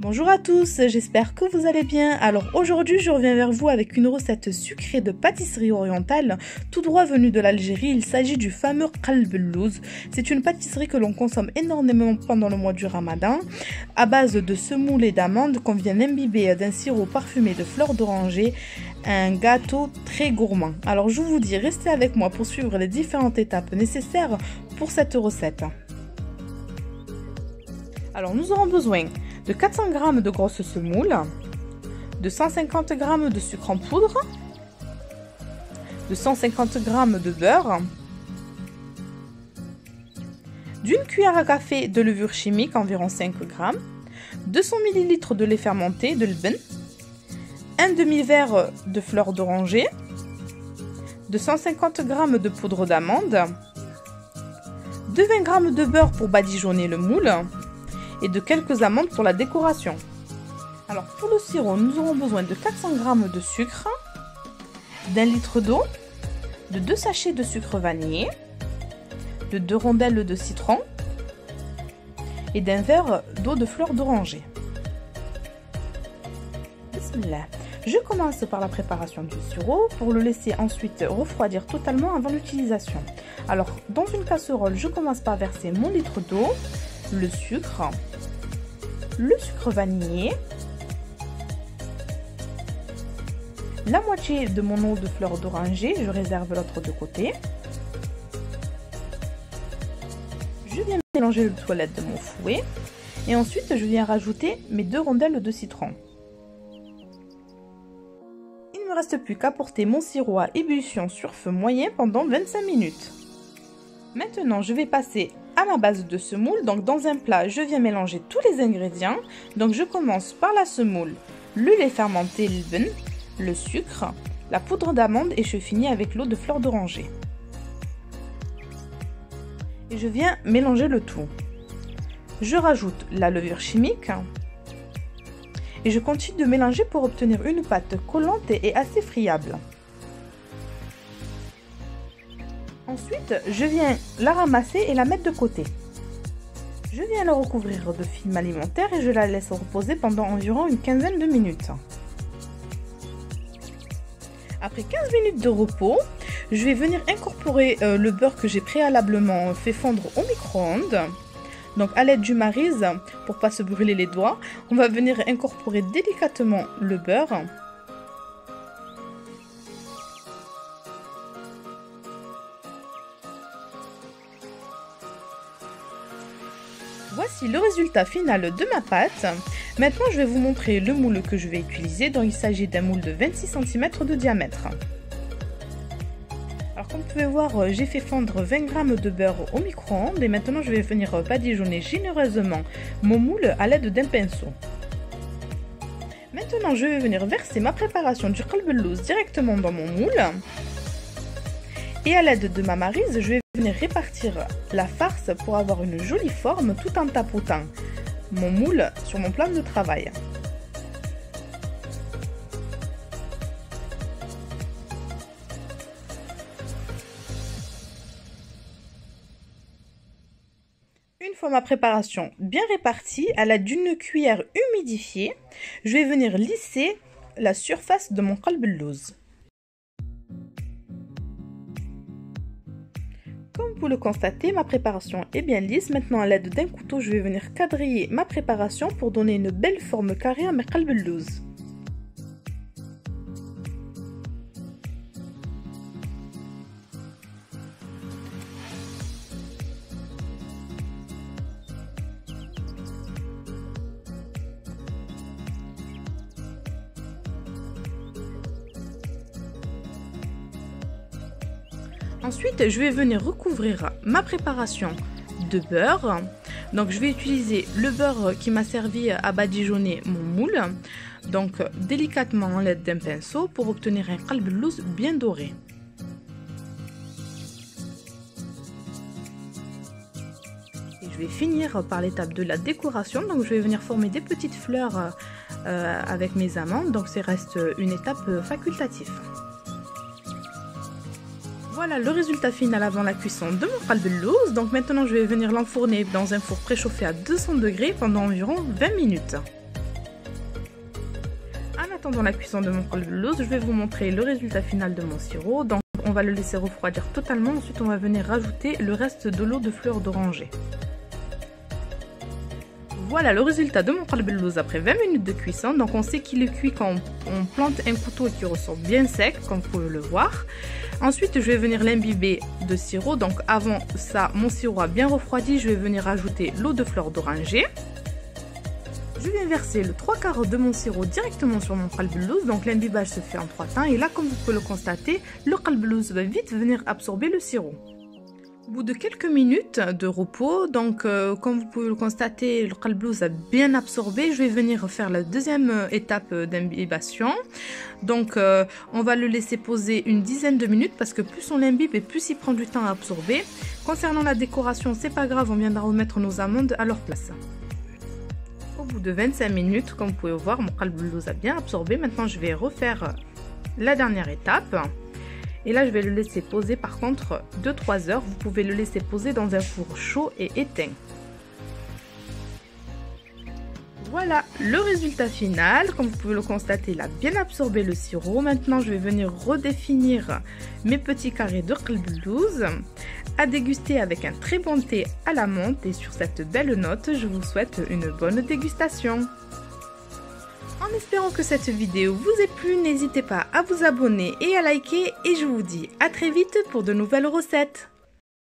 Bonjour à tous, j'espère que vous allez bien. Alors aujourd'hui je reviens vers vous avec une recette sucrée de pâtisserie orientale tout droit venue de l'Algérie. Il s'agit du fameux qalb al-lawz. C'est une pâtisserie que l'on consomme énormément pendant le mois du Ramadan à base de semoule et d'amandes qu'on vient imbiber d'un sirop parfumé de fleurs d'oranger. Un gâteau très gourmand. Alors je vous dis, restez avec moi pour suivre les différentes étapes nécessaires pour cette recette. Alors nous aurons besoin de 400 g de grosse semoule, de 150 g de sucre en poudre, de 150 g de beurre, d'une cuillère à café de levure chimique, environ 5 g, 200 ml de lait fermenté, de l'ben, un demi-verre de fleurs d'oranger, de 150 g de poudre d'amande, de 20 g de beurre pour badigeonner le moule, et de quelques amandes pour la décoration. Alors pour le sirop, nous aurons besoin de 400 g de sucre, d'un litre d'eau, de 2 sachets de sucre vanillé, de 2 rondelles de citron et d'un verre d'eau de fleurs d'oranger. Bismillah. Je commence par la préparation du sirop pour le laisser ensuite refroidir totalement avant l'utilisation. Alors dans une casserole, je commence par verser mon litre d'eau, le sucre vanillé, la moitié de mon eau de fleur d'oranger, je réserve l'autre de côté. Je viens mélanger le tout à l'aide de mon fouet et ensuite je viens rajouter mes 2 rondelles de citron. Il ne me reste plus qu'à porter mon sirop à ébullition sur feu moyen pendant 25 minutes. Maintenant, je vais passer à ma base de semoule. Donc dans un plat, je viens mélanger tous les ingrédients. Donc je commence par la semoule, le lait fermenté, l'ben, le sucre, la poudre d'amande et je finis avec l'eau de fleur d'oranger. Et je viens mélanger le tout. Je rajoute la levure chimique et je continue de mélanger pour obtenir une pâte collante et assez friable. Ensuite, je viens la ramasser et la mettre de côté. Je viens la recouvrir de film alimentaire et je la laisse reposer pendant environ une quinzaine de minutes. Après 15 minutes de repos, je vais venir incorporer le beurre que j'ai préalablement fait fondre au micro-ondes. Donc à l'aide du maryse, pour ne pas se brûler les doigts, on va venir incorporer délicatement le beurre. Voici le résultat final de ma pâte. Maintenant, je vais vous montrer le moule que je vais utiliser. Donc, il s'agit d'un moule de 26 cm de diamètre. Alors, comme vous pouvez voir, j'ai fait fondre 20 g de beurre au micro-ondes. Et maintenant, je vais venir badigeonner généreusement mon moule à l'aide d'un pinceau. Maintenant, je vais venir verser ma préparation du qalb al-lawz directement dans mon moule. Et à l'aide de ma maryse, je vais venir répartir la farce pour avoir une jolie forme tout en tapotant mon moule sur mon plan de travail. Une fois ma préparation bien répartie, à l'aide d'une cuillère humidifiée, je vais venir lisser la surface de mon qalb al-lawz. Comme vous le constatez, ma préparation est bien lisse. Maintenant, à l'aide d'un couteau, je vais venir quadriller ma préparation pour donner une belle forme carrée à mes qalb al-lawz. Ensuite, je vais venir recouvrir ma préparation de beurre. Donc, je vais utiliser le beurre qui m'a servi à badigeonner mon moule. Donc, délicatement à l'aide d'un pinceau pour obtenir un qalb al-lawz bien doré. Et je vais finir par l'étape de la décoration. Donc, je vais venir former des petites fleurs avec mes amandes. Donc, ça reste une étape facultative. Voilà le résultat final avant la cuisson de mon qalb al-lawz. Donc maintenant je vais venir l'enfourner dans un four préchauffé à 200 degrés pendant environ 20 minutes. attendant la cuisson de mon qalb-el-louz, je vais vous montrer le résultat final de mon sirop. Donc on va le laisser refroidir totalement, ensuite on va venir rajouter le reste de l'eau de fleur d'oranger. Voilà le résultat de mon qalb-el-louz après 20 minutes de cuisson. Donc on sait qu'il est cuit quand on plante un couteau et qu'il ressort bien sec, comme vous pouvez le voir. Ensuite je vais venir l'imbiber de sirop. Donc avant ça, mon sirop a bien refroidi, je vais venir ajouter l'eau de fleur d'oranger. Je viens verser le 3/4 de mon sirop directement sur mon qalb-el-louz. Donc l'imbibage se fait en 3 temps. Et là, comme vous pouvez le constater, le qalb-el-louz va vite venir absorber le sirop. Au bout de quelques minutes de repos, donc comme vous pouvez le constater, le qalb-el-louz a bien absorbé. Je vais venir faire la deuxième étape d'imbibation. Donc on va le laisser poser une dizaine de minutes parce que plus on l'imbibe et plus il prend du temps à absorber. Concernant la décoration, c'est pas grave, on viendra remettre nos amandes à leur place. Au bout de 25 minutes, comme vous pouvez voir, mon qalb-el-louz a bien absorbé. Maintenant, je vais refaire la dernière étape. Et là, je vais le laisser poser par contre 2-3 heures. Vous pouvez le laisser poser dans un four chaud et éteint. Voilà le résultat final. Comme vous pouvez le constater, il a bien absorbé le sirop. Maintenant, je vais venir redéfinir mes petits carrés de qalb-el-louz à déguster avec un très bon thé à la menthe. Et sur cette belle note, je vous souhaite une bonne dégustation. En espérant que cette vidéo vous ait plu, n'hésitez pas à vous abonner et à liker. Et je vous dis à très vite pour de nouvelles recettes.